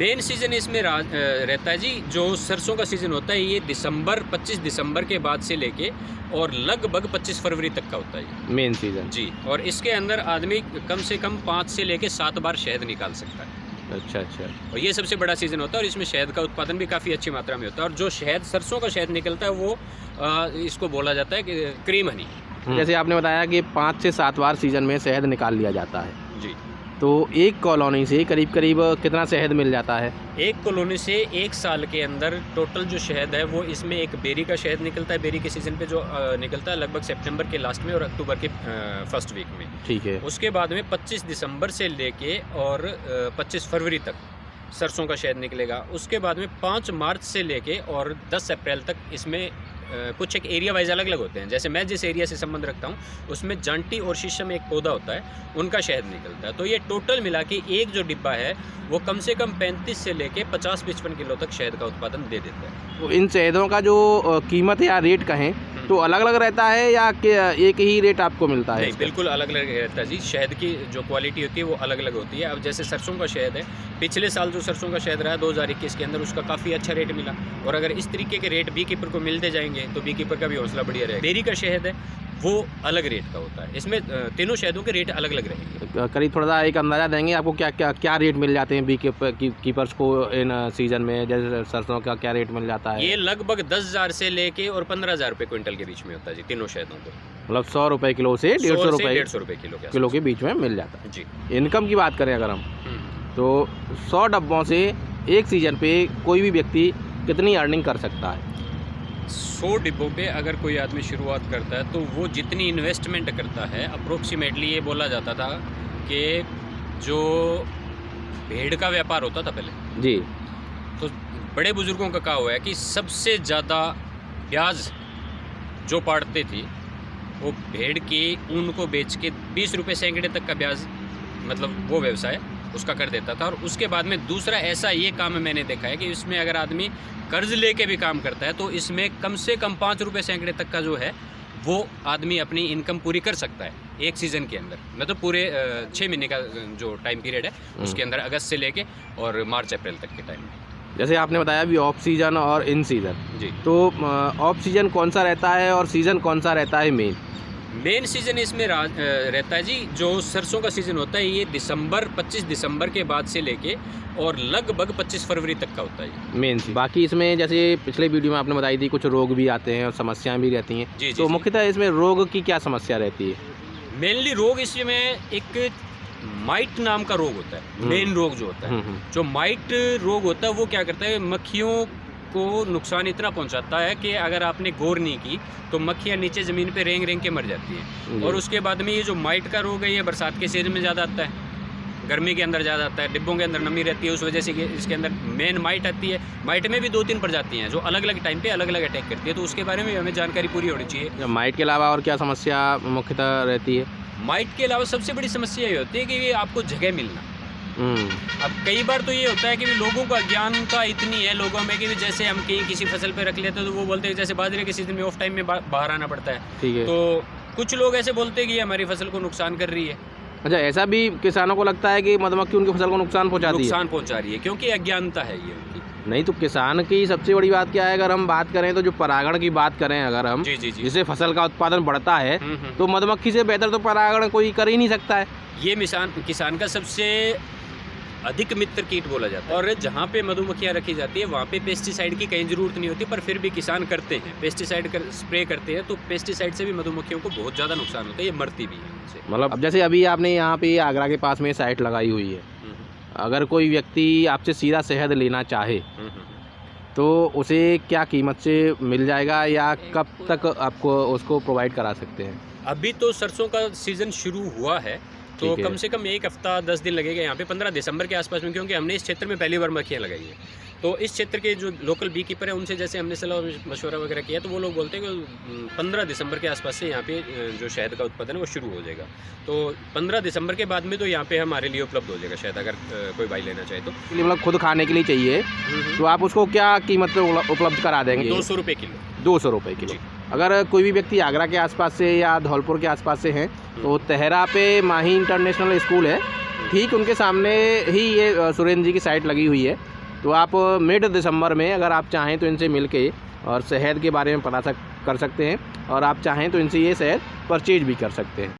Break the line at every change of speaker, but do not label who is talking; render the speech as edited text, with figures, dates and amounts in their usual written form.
Main season इसमें रहता है जी, जो सरसों का सीज़न होता है ये 25 दिसंबर के बाद से लेके और लगभग 25 फरवरी तक का होता है
मेन सीज़न
जी। और इसके अंदर आदमी कम से कम 5 से लेके 7 बार शहद निकाल सकता है।
अच्छा अच्छा।
और ये सबसे बड़ा सीज़न होता है और इसमें शहद का उत्पादन भी काफ़ी अच्छी मात्रा में होता है। और जो शहद सरसों का शहद निकलता है वो इसको बोला जाता है कि क्रीम हनी।
जैसे आपने बताया कि 5 से 7 बार सीज़न में शहद निकाल लिया जाता है
जी।
तो एक कॉलोनी से करीब करीब कितना शहद मिल जाता है?
एक कॉलोनी से 1 साल के अंदर टोटल जो शहद है वो इसमें एक बेरी का शहद निकलता है। बेरी के सीज़न पे जो निकलता है लगभग सितंबर के लास्ट में और अक्टूबर के फर्स्ट वीक में।
ठीक है।
उसके बाद में 25 दिसंबर से लेके और 25 फरवरी तक सरसों का शहद निकलेगा। उसके बाद में 5 मार्च से लेके और 10 अप्रैल तक इसमें कुछ एक एरिया वाइज अलग अलग होते हैं। जैसे मैं जिस एरिया से संबंध रखता हूँ उसमें जांटी और शीशम एक पौधा होता है, उनका शहद निकलता है। तो ये टोटल मिला के एक जो डिब्बा है वो कम से कम 35 से लेके 50-55 किलो तक शहद का उत्पादन दे देता है।
तो इन शहदों का जो कीमत या रेट कहें तो अलग अलग रहता है या एक ही रेट आपको मिलता है?
नहीं, बिल्कुल अलग अलग रहता है जी। शहद की जो क्वालिटी होती है वो अलग अलग होती है। अब जैसे सरसों का शहद है, पिछले साल जो सरसों का शहद रहा 2021 के अंदर उसका काफ़ी अच्छा रेट मिला। और अगर इस तरीके के रेट बी कीपर को मिलते जाएंगे तो बी कीपर का भी हौसला बढ़िया रहेगा। बेरी का शहद है वो अलग रेट का होता है। इसमें तीनों शहदों के रेट अलग अलग रहेंगे।
करीब थोड़ा सा एक अंदाज़ा देंगे आपको क्या रेट मिल जाते हैं बी कीपर्स को इन सीज़न में? जैसे सरसों का क्या रेट मिल जाता है?
ये लगभग 10,000 से लेके और 15,000 रुपये क्विंटल के बीच में होता है जी, तीनों शहदों को।
मतलब 100 रुपये किलो से 150
रुपये
किलो के बीच में मिल जाता है
जी।
इनकम की बात करें अगर हम तो 100 डब्बों से एक सीज़न पे कोई भी व्यक्ति कितनी अर्निंग कर सकता है?
100 डिब्बों पे अगर कोई आदमी शुरुआत करता है तो वो जितनी इन्वेस्टमेंट करता है अप्रोक्सीमेटली ये बोला जाता था कि जो भेड़ का व्यापार होता था पहले
जी,
तो बड़े बुजुर्गों का कहा हुआ है कि सबसे ज़्यादा ब्याज जो पाड़ते थे वो भेड़ के ऊन को बेच के 20 रुपये सैकड़े तक का ब्याज, मतलब वो व्यवसाय उसका कर देता था। और उसके बाद में दूसरा ऐसा ये काम मैंने देखा है कि इसमें अगर आदमी कर्ज लेके भी काम करता है तो इसमें कम से कम 5 रुपये सैकड़े तक का जो है वो आदमी अपनी इनकम पूरी कर सकता है एक सीज़न के अंदर। मतलब पूरे 6 महीने का जो टाइम पीरियड है उसके अंदर, अगस्त से लेके और मार्च अप्रैल तक के टाइम में।
जैसे आपने बताया अभी ऑफ सीज़न और इन सीज़न
जी,
तो ऑफ सीज़न कौन सा रहता है और सीज़न कौन सा रहता है? मेन
सीज़न इसमें रहता है जी, जो सरसों का सीज़न होता है ये 25 दिसंबर के बाद से लेके और लगभग 25 फरवरी तक का होता है
मेन। बाकी इसमें जैसे पिछले वीडियो में आपने बताई थी कुछ रोग भी आते हैं और समस्याएं भी रहती हैं
जी,
तो मुख्यतः इसमें रोग की क्या समस्या रहती है?
मेनली रोग इसमें एक माइट नाम का रोग होता है। मेन रोग जो होता है, जो माइट रोग होता है वो क्या करता है, मक्खियों को नुकसान इतना पहुंचाता है कि अगर आपने गौर नहीं की तो मक्खियाँ नीचे ज़मीन पे रेंग रेंग के मर जाती हैं। और उसके बाद में ये जो माइट का रोग है ये बरसात के सीजन में ज़्यादा आता है, गर्मी के अंदर ज़्यादा आता है, डिब्बों के अंदर नमी रहती है, उस वजह से इसके अंदर मेन माइट आती है। माइट में भी 2-3 प्रजाति हैं जो अलग अलग टाइम पे अलग अलग अटैक करती है, तो उसके बारे में हमें जानकारी पूरी होनी चाहिए।
माइट के अलावा और क्या समस्या मुख्यतः रहती है?
माइट के अलावा सबसे बड़ी समस्या ये होती है कि ये आपको जगह मिलना। अब कई बार तो ये होता है कि लोगों का अज्ञानता इतनी है लोगों में कि जैसे हम कहीं किसी फसल पे रख लेते हैं तो वो बोलते हैं जैसे बाजरे के सीजन में ऑफ टाइम में बाहर आना पड़ता है।
ठीक है।
तो कुछ लोग ऐसे बोलते हैं कि हमारी फसल को नुकसान कर रही है।
अच्छा, ऐसा भी किसानों को लगता है कि मधुमक्खी उनकी फसल को नुकसान पहुंचा
रही है क्योंकि अज्ञानता है ये उनकी।
नहीं तो किसान की सबसे बड़ी बात क्या है, अगर हम बात करें तो जो परागण की बात करें अगर हम,
जी,
जिससे फसल का उत्पादन बढ़ता है तो मधुमक्खी से बेहतर तो परागण कोई कर ही नहीं सकता है।
ये किसान का सबसे अधिक मित्र कीट बोला जाता है। और जहाँ पे मधुमक्खियाँ रखी जाती है वहाँ पे पेस्टिसाइड की कहीं ज़रूरत नहीं होती, पर फिर भी किसान करते हैं, पेस्टिसाइड स्प्रे करते हैं। तो पेस्टिसाइड से भी मधुमक्खियों को बहुत ज़्यादा नुकसान होता है, ये मरती भी है उनसे।
मतलब अब जैसे अभी आपने यहाँ पे आगरा के पास में साइट लगाई हुई है, अगर कोई व्यक्ति आपसे सीधा शहद लेना चाहे तो उसे क्या कीमत से मिल जाएगा या कब तक आपको उसको प्रोवाइड करा सकते हैं?
अभी तो सरसों का सीज़न शुरू हुआ है तो कम से कम 1 हफ्ता 10 दिन लगेगा यहाँ पे 15 दिसंबर के आसपास में, क्योंकि हमने इस क्षेत्र में पहली बार मक्खियाँ लगाई है। तो इस क्षेत्र के जो लोकल बी कीपर है उनसे जैसे हमने सलाह मशवरा वगैरह किया तो वो लोग बोलते हैं कि 15 दिसंबर के आसपास से यहाँ पे जो शहद का उत्पादन है वो शुरू हो जाएगा। तो 15 दिसंबर के बाद में तो यहाँ पे हमारे लिए उपलब्ध हो जाएगा शहद, अगर कोई भाई लेना चाहे तो।
मतलब खुद खाने के लिए चाहिए तो आप उसको क्या कीमत पे उपलब्ध करा देंगे?
200 रुपये किलो।
200 रुपये किलो। अगर कोई भी व्यक्ति आगरा के आसपास से या धौलपुर के आसपास से हैं तो तेहरा पे माही इंटरनेशनल स्कूल है, ठीक उनके सामने ही ये सुरेंद्र जी की साइट लगी हुई है। तो आप मिड दिसंबर में अगर आप चाहें तो इनसे मिल के और शहद के बारे में पता कर सकते हैं, और आप चाहें तो इनसे ये शहद परचेज भी कर सकते हैं।